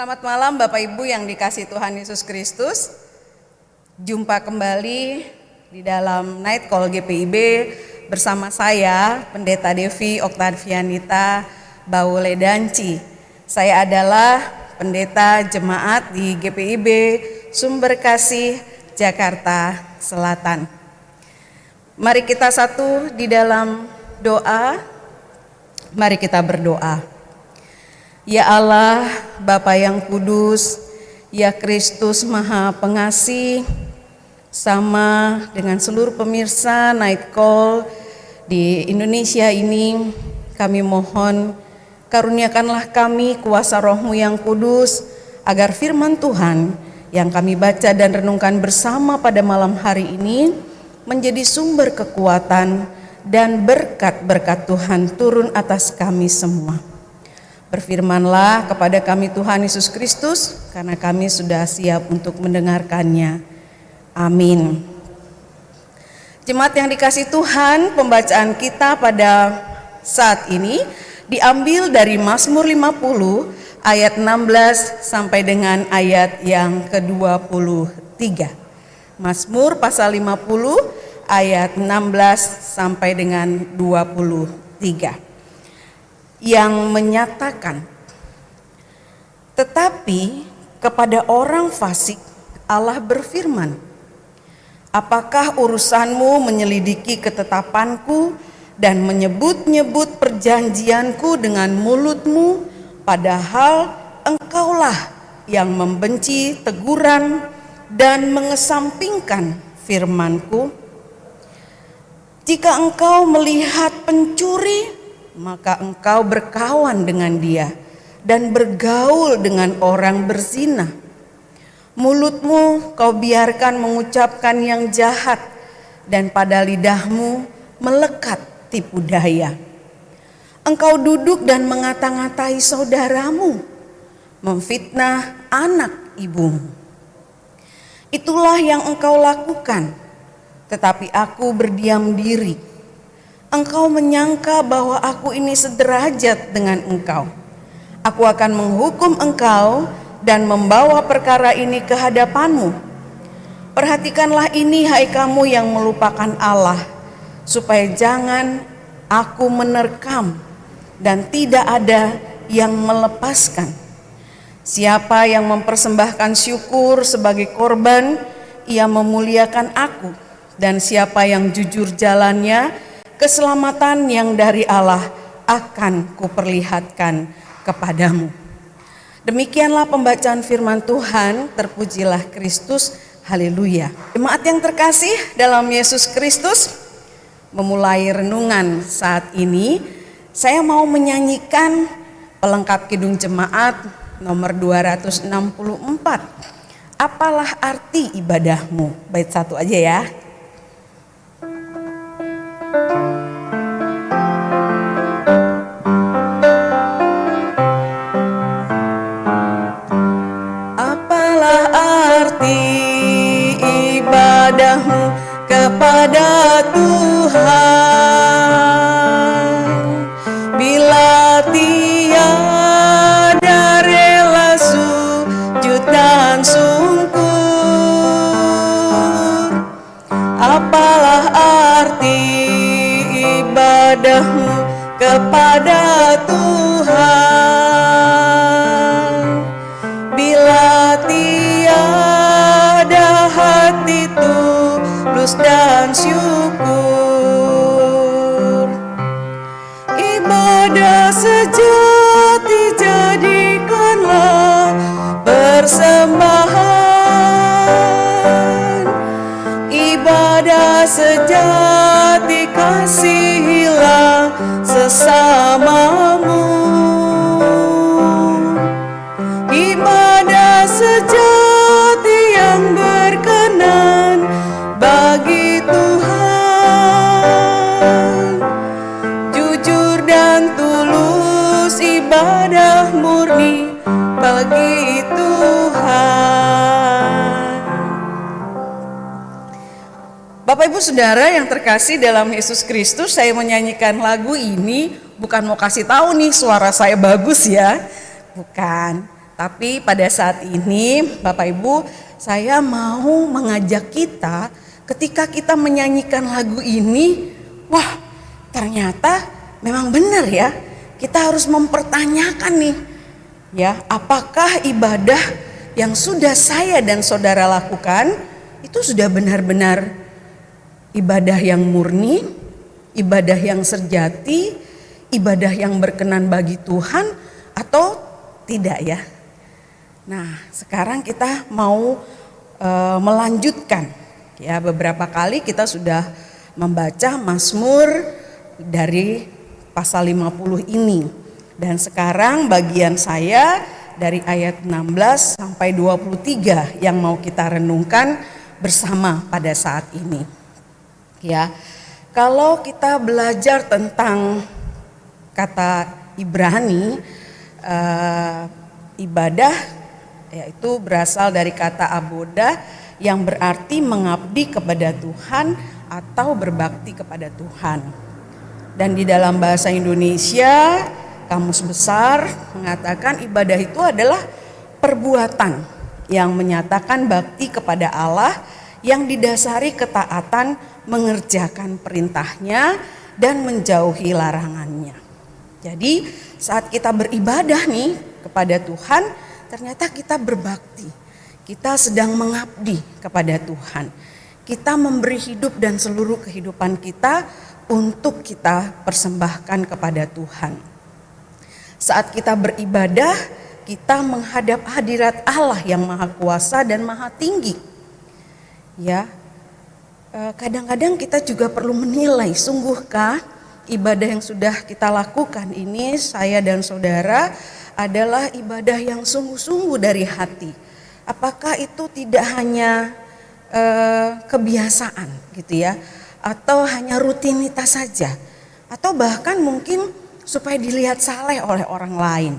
Selamat malam Bapak Ibu yang dikasihi Tuhan Yesus Kristus. Jumpa kembali di dalam Night Call GPIB bersama saya Pendeta Devi Oktavianita Bauledanci. Saya adalah pendeta jemaat di GPIB Sumber Kasih Jakarta Selatan. Mari kita satu di dalam doa. Mari kita berdoa. Ya Allah, Bapa yang kudus, ya Kristus Maha Pengasih, sama dengan seluruh pemirsa Night Call di Indonesia ini, kami mohon karuniakanlah kami kuasa Roh-Mu yang kudus, agar firman Tuhan yang kami baca dan renungkan bersama pada malam hari ini menjadi sumber kekuatan dan berkat-berkat Tuhan turun atas kami semua. Berfirmanlah kepada kami Tuhan Yesus Kristus, karena kami sudah siap untuk mendengarkannya. Amin. Jemaat yang dikasihi Tuhan, pembacaan kita pada saat ini diambil dari Mazmur 50 ayat 16 sampai dengan ayat yang ke-23. Mazmur pasal 50 ayat 16 sampai dengan 23. Yang menyatakan, tetapi kepada orang fasik Allah berfirman, apakah urusanmu menyelidiki ketetapanku dan menyebut-nyebut perjanjianku dengan mulutmu, padahal engkaulah yang membenci teguran dan mengesampingkan firmanku? Jika engkau melihat pencuri, maka engkau berkawan dengan dia dan bergaul dengan orang berzina. Mulutmu kau biarkan mengucapkan yang jahat, dan pada lidahmu melekat tipu daya. Engkau duduk dan mengata-ngatai saudaramu, memfitnah anak ibumu. Itulah yang engkau lakukan, tetapi aku berdiam diri. Engkau menyangka bahwa aku ini sederajat dengan engkau. Aku akan menghukum engkau dan membawa perkara ini ke hadapanmu. Perhatikanlah ini, hai kamu yang melupakan Allah, supaya jangan aku menerkam dan tidak ada yang melepaskan. Siapa yang mempersembahkan syukur sebagai korban, ia memuliakan aku, dan siapa yang jujur jalannya, keselamatan yang dari Allah akan kuperlihatkan kepadamu. Demikianlah pembacaan firman Tuhan, terpujilah Kristus, haleluya. Jemaat yang terkasih dalam Yesus Kristus, memulai renungan saat ini, saya mau menyanyikan pelengkap kidung jemaat nomor 264. Apalah arti ibadahmu? Bait satu aja ya. Apalah arti ibadahmu kepada Tuhan, bila tiada rela sujud dan sungkur? Apalah arti ibadahmu kepada Tuhan, bila tiada hati tulus dan syukur? Ibadah sejati jadikanlah persembahan, ibadah sejati kasihilah sesamamu. Ibadah sejati yang berkenan bagi Tuhan, jujur dan tulus ibadah murni bagi Tuhan. Bapak Ibu Saudara yang terkasih dalam Yesus Kristus, saya menyanyikan lagu ini bukan mau kasih tahu nih suara saya bagus ya, bukan. Tapi pada saat ini Bapak Ibu, saya mau mengajak kita ketika kita menyanyikan lagu ini, wah ternyata memang benar ya, kita harus mempertanyakan nih ya, apakah ibadah yang sudah saya dan saudara lakukan itu sudah benar-benar ibadah yang murni, ibadah yang sejati, ibadah yang berkenan bagi Tuhan atau tidak ya. Nah, sekarang kita mau melanjutkan ya, beberapa kali kita sudah membaca Mazmur dari pasal 50 ini. Dan sekarang bagian saya dari ayat 16 sampai 23 yang mau kita renungkan bersama pada saat ini. Ya. Kalau kita belajar tentang kata Ibrani, ibadah yaitu berasal dari kata aboda yang berarti mengabdi kepada Tuhan atau berbakti kepada Tuhan. Dan di dalam bahasa Indonesia, Kamus Besar mengatakan ibadah itu adalah perbuatan yang menyatakan bakti kepada Allah yang didasari ketaatan mengerjakan perintahnya dan menjauhi larangannya. Jadi saat kita beribadah nih kepada Tuhan, ternyata kita berbakti, kita sedang mengabdi kepada Tuhan. Kita memberi hidup dan seluruh kehidupan kita untuk kita persembahkan kepada Tuhan. Saat kita beribadah, kita menghadap hadirat Allah yang Maha Kuasa dan Maha Tinggi. Ya, kadang-kadang kita juga perlu menilai, sungguhkah ibadah yang sudah kita lakukan ini, saya dan saudara, adalah ibadah yang sungguh-sungguh dari hati. Apakah itu tidak hanya kebiasaan gitu ya, atau hanya rutinitas saja, atau bahkan mungkin supaya dilihat saleh oleh orang lain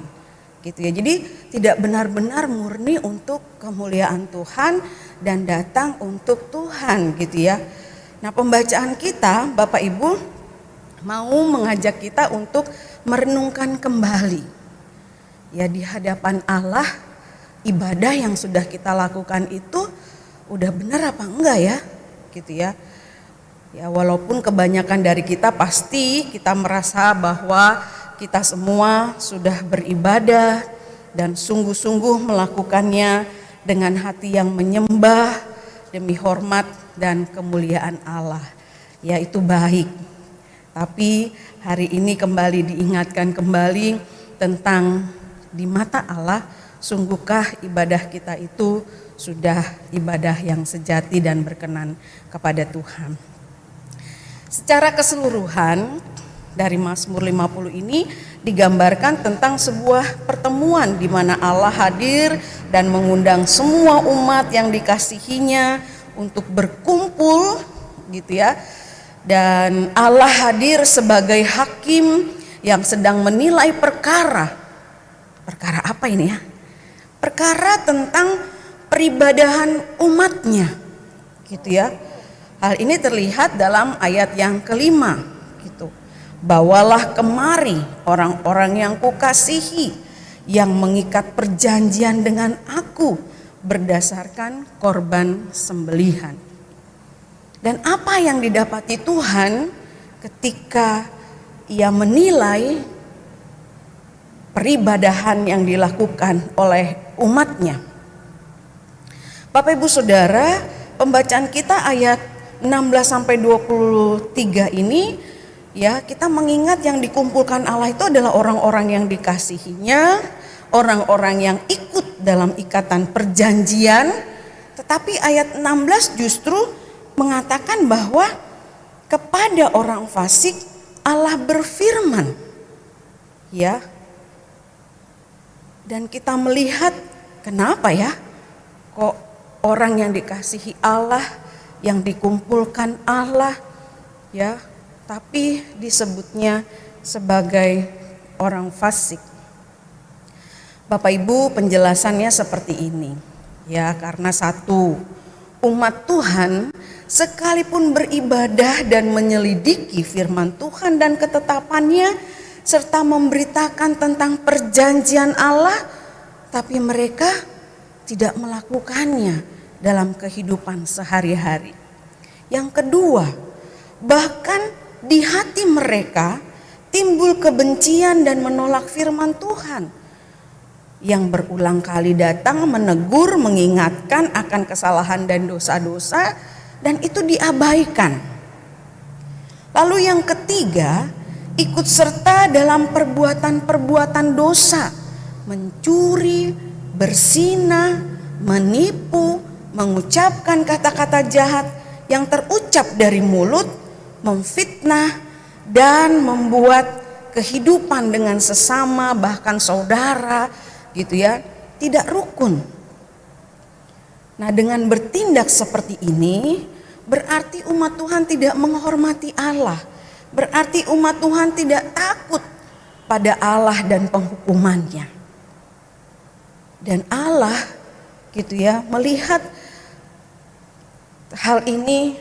gitu ya. Jadi tidak benar-benar murni untuk kemuliaan Tuhan dan datang untuk Tuhan gitu ya. Nah, pembacaan kita Bapak Ibu mau mengajak kita untuk merenungkan kembali ya, di hadapan Allah, ibadah yang sudah kita lakukan itu udah benar apa enggak ya gitu ya. Ya, walaupun kebanyakan dari kita pasti kita merasa bahwa kita semua sudah beribadah dan sungguh-sungguh melakukannya dengan hati yang menyembah demi hormat dan kemuliaan Allah. Ya, itu baik. Tapi hari ini kembali diingatkan kembali tentang di mata Allah, sungguhkah ibadah kita itu sudah ibadah yang sejati dan berkenan kepada Tuhan. Secara keseluruhan dari Mazmur 50 ini digambarkan tentang sebuah pertemuan di mana Allah hadir dan mengundang semua umat yang dikasihinya untuk berkumpul gitu ya. Dan Allah hadir sebagai hakim yang sedang menilai perkara apa ini ya? Perkara tentang peribadahan umatnya gitu ya. Hal ini terlihat dalam ayat yang kelima gitu. Bawalah kemari orang-orang yang kukasihi, yang mengikat perjanjian dengan aku berdasarkan korban sembelihan. Dan apa yang didapati Tuhan ketika ia menilai peribadahan yang dilakukan oleh umatnya. Bapak Ibu Saudara, pembacaan kita ayat 16 sampai 23 ini ya, kita mengingat yang dikumpulkan Allah itu adalah orang-orang yang dikasihinya, orang-orang yang ikut dalam ikatan perjanjian. Tetapi ayat 16 justru mengatakan bahwa kepada orang fasik Allah berfirman. Ya. Dan kita melihat kenapa ya kok orang yang dikasihi Allah, yang dikumpulkan Allah ya, tapi disebutnya sebagai orang fasik. Bapak Ibu, penjelasannya seperti ini ya, karena satu, umat Tuhan sekalipun beribadah dan menyelidiki firman Tuhan dan ketetapannya serta memberitakan tentang perjanjian Allah, tapi mereka tidak melakukannya dalam kehidupan sehari-hari. Yang kedua, bahkan di hati mereka timbul kebencian dan menolak firman Tuhan yang berulang kali datang menegur, mengingatkan akan kesalahan dan dosa-dosa, dan itu diabaikan. Lalu yang ketiga, ikut serta dalam perbuatan-perbuatan dosa, mencuri, berzina, menipu, mengucapkan kata-kata jahat yang terucap dari mulut, memfitnah, dan membuat kehidupan dengan sesama bahkan saudara gitu ya tidak rukun. Nah, dengan bertindak seperti ini berarti umat Tuhan tidak menghormati Allah, berarti umat Tuhan tidak takut pada Allah dan penghukumannya. Dan Allah gitu ya melihat hal ini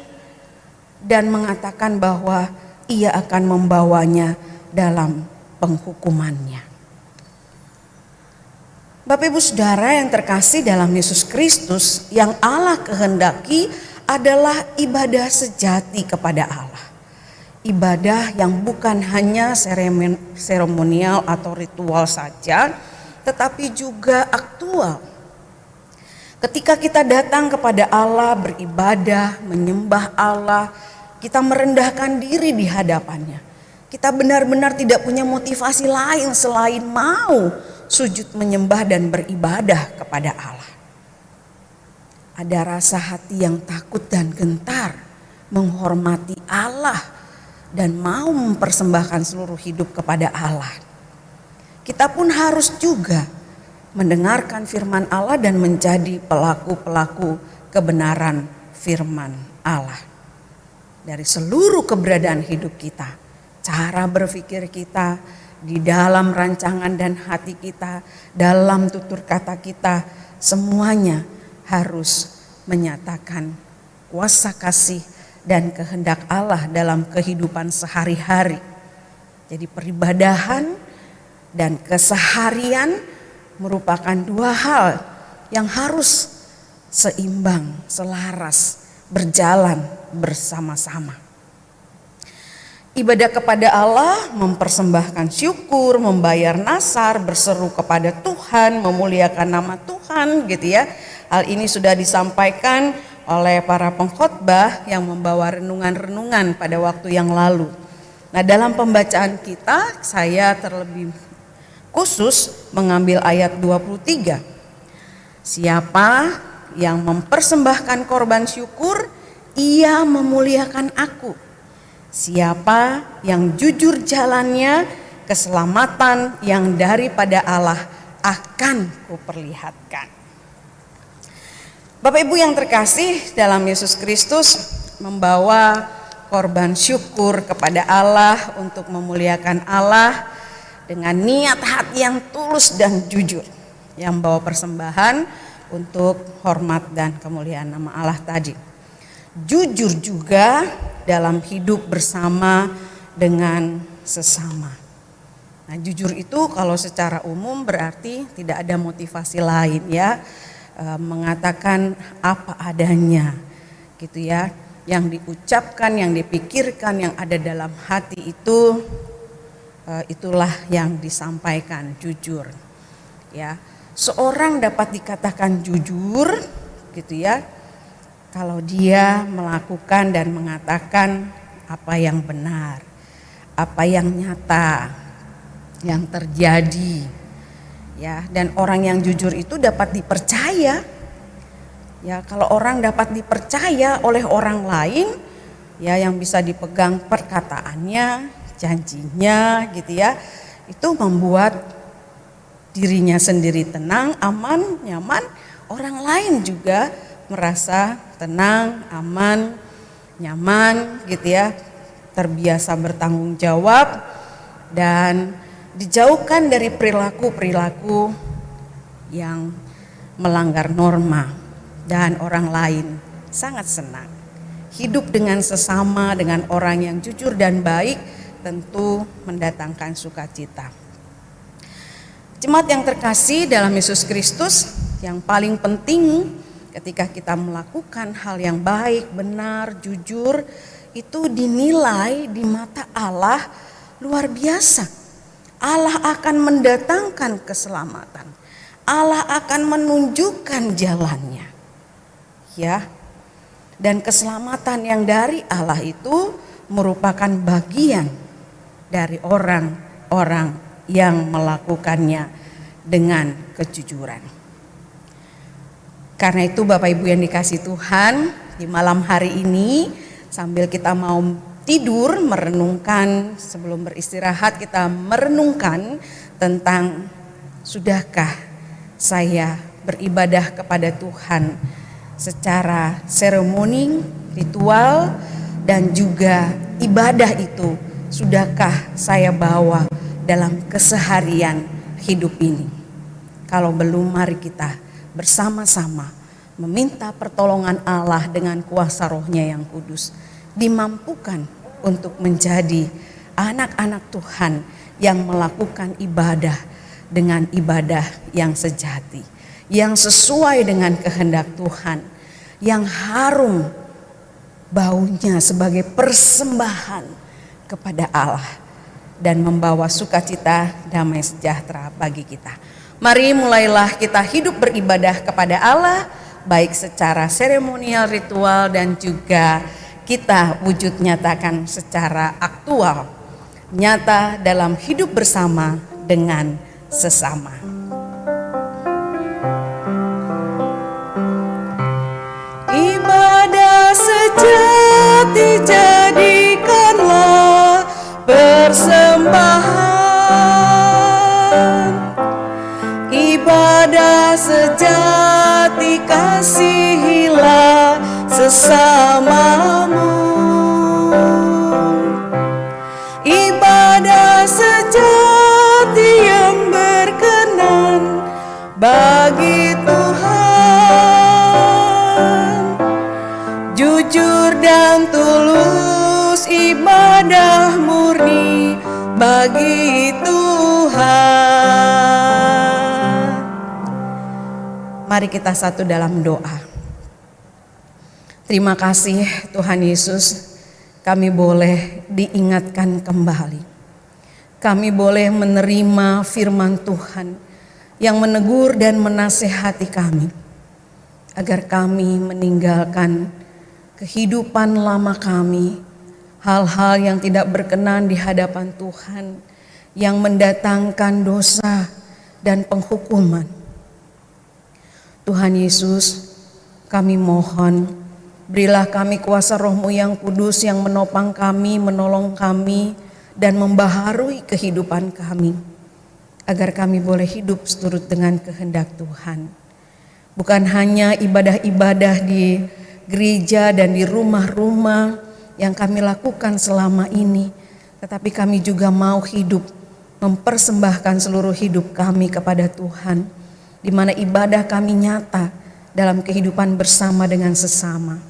dan mengatakan bahwa Ia akan membawanya dalam penghukumannya. Bapak Ibu Saudara yang terkasih dalam Yesus Kristus, yang Allah kehendaki adalah ibadah sejati kepada Allah. Ibadah yang bukan hanya seremonial atau ritual saja, tetapi juga aktual. Ketika kita datang kepada Allah, beribadah, menyembah Allah, kita merendahkan diri di hadapannya. Kita benar-benar tidak punya motivasi lain selain mau sujud menyembah dan beribadah kepada Allah. Ada rasa hati yang takut dan gentar menghormati Allah dan mau mempersembahkan seluruh hidup kepada Allah. Kita pun harus juga mendengarkan firman Allah dan menjadi pelaku-pelaku kebenaran firman Allah. Dari seluruh keberadaan hidup kita, cara berpikir kita, di dalam rancangan dan hati kita, dalam tutur kata kita, semuanya harus menyatakan kuasa kasih dan kehendak Allah dalam kehidupan sehari-hari. Jadi peribadahan dan keseharian merupakan dua hal yang harus seimbang, selaras, berjalan bersama-sama. Ibadah kepada Allah, mempersembahkan syukur, membayar nasar, berseru kepada Tuhan, memuliakan nama Tuhan gitu ya. Hal ini sudah disampaikan oleh para pengkhotbah yang membawa renungan-renungan pada waktu yang lalu. Nah, dalam pembacaan kita saya terlebih khusus mengambil ayat 23. Siapa yang mempersembahkan korban syukur, ia memuliakan aku. Siapa yang jujur jalannya, keselamatan yang daripada Allah akan kuperlihatkan. Bapak Ibu yang terkasih dalam Yesus Kristus, membawa korban syukur kepada Allah untuk memuliakan Allah dengan niat hati yang tulus dan jujur, yang membawa persembahan untuk hormat dan kemuliaan nama Allah tadi. Jujur juga dalam hidup bersama dengan sesama. Nah, jujur itu kalau secara umum berarti tidak ada motivasi lain ya, mengatakan apa adanya gitu ya, yang diucapkan, yang dipikirkan, yang ada dalam hati itu, itulah yang disampaikan jujur ya. Seorang dapat dikatakan jujur gitu ya kalau dia melakukan dan mengatakan apa yang benar, apa yang nyata, yang terjadi ya. Dan orang yang jujur itu dapat dipercaya ya. Kalau orang dapat dipercaya oleh orang lain ya, yang bisa dipegang perkataannya, janjinya gitu ya, itu membuat dirinya sendiri tenang, aman, nyaman. Orang lain juga merasa tenang, aman, nyaman gitu ya, terbiasa bertanggung jawab dan dijauhkan dari perilaku-perilaku yang melanggar norma. Dan orang lain sangat senang hidup dengan sesama, dengan orang yang jujur dan baik, tentu mendatangkan sukacita. Jemaat yang terkasih dalam Yesus Kristus, yang paling penting ketika kita melakukan hal yang baik, benar, jujur, itu dinilai di mata Allah luar biasa. Allah akan mendatangkan keselamatan. Allah akan menunjukkan jalannya. Ya. Dan keselamatan yang dari Allah itu merupakan bagian dari orang-orang yang melakukannya dengan kejujuran. Karena itu Bapak Ibu yang dikasihi Tuhan, di malam hari ini sambil kita mau tidur merenungkan, sebelum beristirahat kita merenungkan tentang sudahkah saya beribadah kepada Tuhan secara seremoni, ritual, dan juga ibadah itu sudahkah saya bawa dalam keseharian hidup ini. Kalau belum, mari kita bersama-sama meminta pertolongan Allah dengan kuasa Roh-Nya yang kudus, dimampukan untuk menjadi anak-anak Tuhan yang melakukan ibadah dengan ibadah yang sejati, yang sesuai dengan kehendak Tuhan, yang harum baunya sebagai persembahan kepada Allah dan membawa sukacita, damai sejahtera bagi kita. Mari mulailah kita hidup beribadah kepada Allah, baik secara seremonial, ritual, dan juga kita wujud nyatakan secara aktual, nyata dalam hidup bersama dengan sesama. Ibadah sejati jadikanlah persembahan. Ibadah sejati kasihilah sesamamu. Ibadah sejati yang berkenan bagi Tuhan. Jujur dan tulus ibadah murni bagi Tuhan. Mari kita satu dalam doa. Terima kasih Tuhan Yesus, kami boleh diingatkan kembali. Kami boleh menerima firman Tuhan yang menegur dan menasehati kami, agar kami meninggalkan kehidupan lama kami, hal-hal yang tidak berkenan di hadapan Tuhan, yang mendatangkan dosa dan penghukuman. Tuhan Yesus, kami mohon, berilah kami kuasa Roh-Mu yang kudus yang menopang kami, menolong kami, dan membaharui kehidupan kami, agar kami boleh hidup seturut dengan kehendak Tuhan. Bukan hanya ibadah-ibadah di gereja dan di rumah-rumah yang kami lakukan selama ini, tetapi kami juga mau hidup mempersembahkan seluruh hidup kami kepada Tuhan, di mana ibadah kami nyata dalam kehidupan bersama dengan sesama.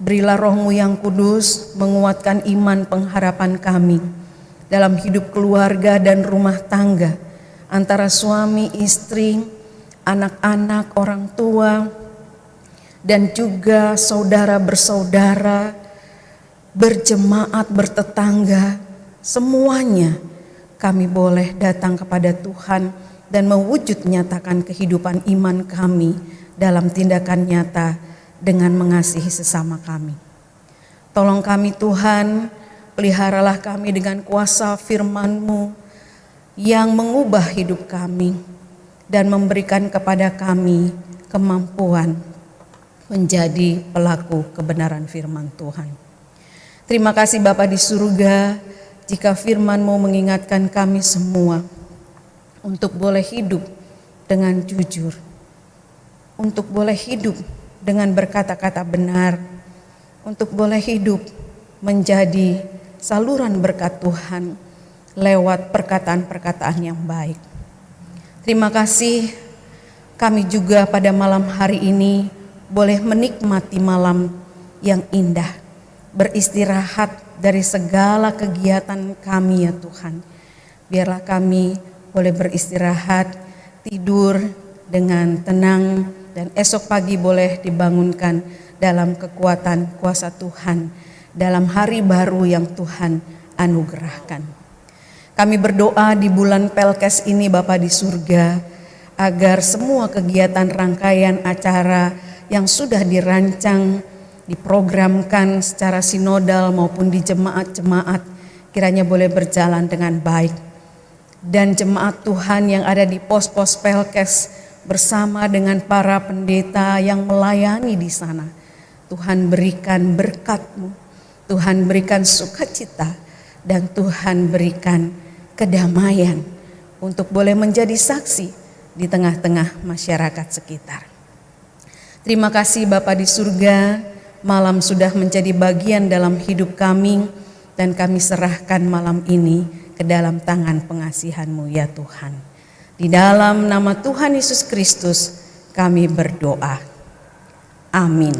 Berilah Roh-Mu yang kudus menguatkan iman pengharapan kami dalam hidup keluarga dan rumah tangga, antara suami, istri, anak-anak, orang tua, dan juga saudara bersaudara, berjemaat, bertetangga, semuanya kami boleh datang kepada Tuhan dan mewujud nyatakan kehidupan iman kami dalam tindakan nyata dengan mengasihi sesama kami. Tolong kami Tuhan, peliharalah kami dengan kuasa firman-Mu yang mengubah hidup kami dan memberikan kepada kami kemampuan menjadi pelaku kebenaran firman Tuhan. Terima kasih Bapa di surga, jika firman-Mu mengingatkan kami semua untuk boleh hidup dengan jujur, untuk boleh hidup dengan berkata-kata benar, untuk boleh hidup menjadi saluran berkat Tuhan lewat perkataan-perkataan yang baik. Terima kasih, kami juga pada malam hari ini boleh menikmati malam yang indah, beristirahat dari segala kegiatan kami ya Tuhan. Biarlah kami boleh beristirahat, tidur dengan tenang, dan esok pagi boleh dibangunkan dalam kekuatan kuasa Tuhan, dalam hari baru yang Tuhan anugerahkan. Kami berdoa di bulan Pelkes ini Bapa di surga, agar semua kegiatan rangkaian acara yang sudah dirancang, diprogramkan secara sinodal maupun di jemaat-jemaat, kiranya boleh berjalan dengan baik. Dan jemaat Tuhan yang ada di pos-pos Pelkes bersama dengan para pendeta yang melayani di sana, Tuhan berikan berkat-Mu, Tuhan berikan sukacita, dan Tuhan berikan kedamaian untuk boleh menjadi saksi di tengah-tengah masyarakat sekitar. Terima kasih Bapa di surga, malam sudah menjadi bagian dalam hidup kami, dan kami serahkan malam ini ke dalam tangan pengasihan-Mu ya Tuhan. Di dalam nama Tuhan Yesus Kristus kami berdoa. Amin.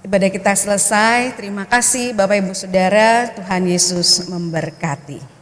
Ibadah kita selesai. Terima kasih Bapak Ibu Saudara, Tuhan Yesus memberkati.